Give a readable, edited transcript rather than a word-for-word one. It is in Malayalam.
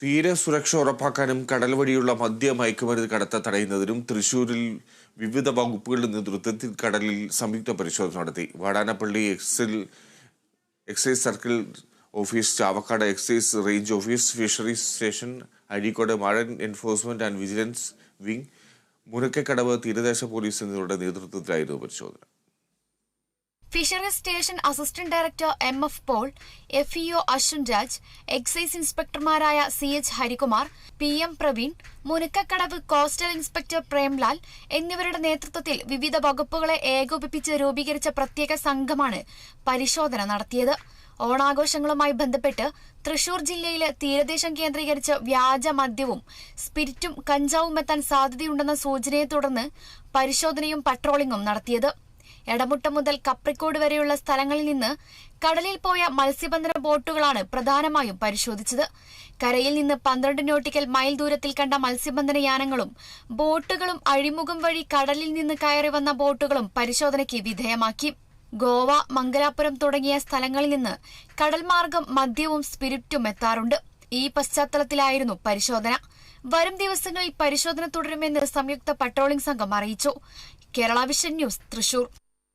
തീര സുരക്ഷ ഉറപ്പാക്കാനും കടൽ വഴിയുള്ള മദ്യമയക്കുമരുന്ന് കടത്ത തടയുന്നതിനും തൃശൂരിൽ വിവിധ വകുപ്പുകളുടെ നേതൃത്വത്തിൽ കടലിൽ സംയുക്ത പരിശോധന നടത്തി. Vadanappally excise circle office, Chavakkad excise range office, fisheries station, Azhikode marine enforcement and vigilance wing, Munakkakadavu തീരദേശ പോലീസ് എന്നിവരുടെ നേതൃത്വത്തിലായിരുന്നു പരിശോധന. Fisheries station assistant director MF Paul, FEO Ashwin Raj, excise ഇൻസ്പെക്ടർമാരായ CH Harikumar, PM Praveen, Munakkakadavu coastal inspector Premlal എന്നിവരുടെ നേതൃത്വത്തിൽ വിവിധ വകുപ്പുകളെ ഏകോപിപ്പിച്ച് രൂപീകരിച്ച പ്രത്യേക സംഘമാണ് പരിശോധന നടത്തിയത്. ഓണാഘോഷങ്ങളുമായി ബന്ധപ്പെട്ട് തൃശൂർ ജില്ലയിലെ തീരദേശം കേന്ദ്രീകരിച്ച് വ്യാജ മദ്യവും സ്പിരിറ്റും കഞ്ചാവും എത്താൻ സാധ്യതയുണ്ടെന്ന സൂചനയെ തുടർന്ന് പരിശോധനയും പട്രോളിംഗും നടത്തിയത്. എടമുട്ടം മുതൽ കപ്രിക്കോട് വരെയുള്ള സ്ഥലങ്ങളിൽ നിന്ന് കടലിൽ പോയ മത്സ്യബന്ധന ബോട്ടുകളാണ് പ്രധാനമായും പരിശോധിച്ചത്. കരയിൽ നിന്ന് 12 നോട്ടിക്കൽ മൈൽ ദൂരത്തിൽ കണ്ട മത്സ്യബന്ധന യാനങ്ങളും ബോട്ടുകളും അഴിമുഖം വഴി കടലിൽ നിന്ന് കയറി വന്ന ബോട്ടുകളും പരിശോധനയ്ക്ക് വിധേയമാക്കി. ഗോവ, മംഗലാപുരം തുടങ്ങിയ സ്ഥലങ്ങളിൽ നിന്ന് കടൽ മാർഗം മദ്യവും സ്പിരിറ്റും എത്താറുണ്ട്. ഈ പശ്ചാത്തലത്തിലായിരുന്നു പരിശോധന. വരും ദിവസങ്ങളിൽ പരിശോധന തുടരുമെന്ന് സംയുക്ത പട്രോളിംഗ് സംഘം അറിയിച്ചു. Kerala vision news, Thrissur.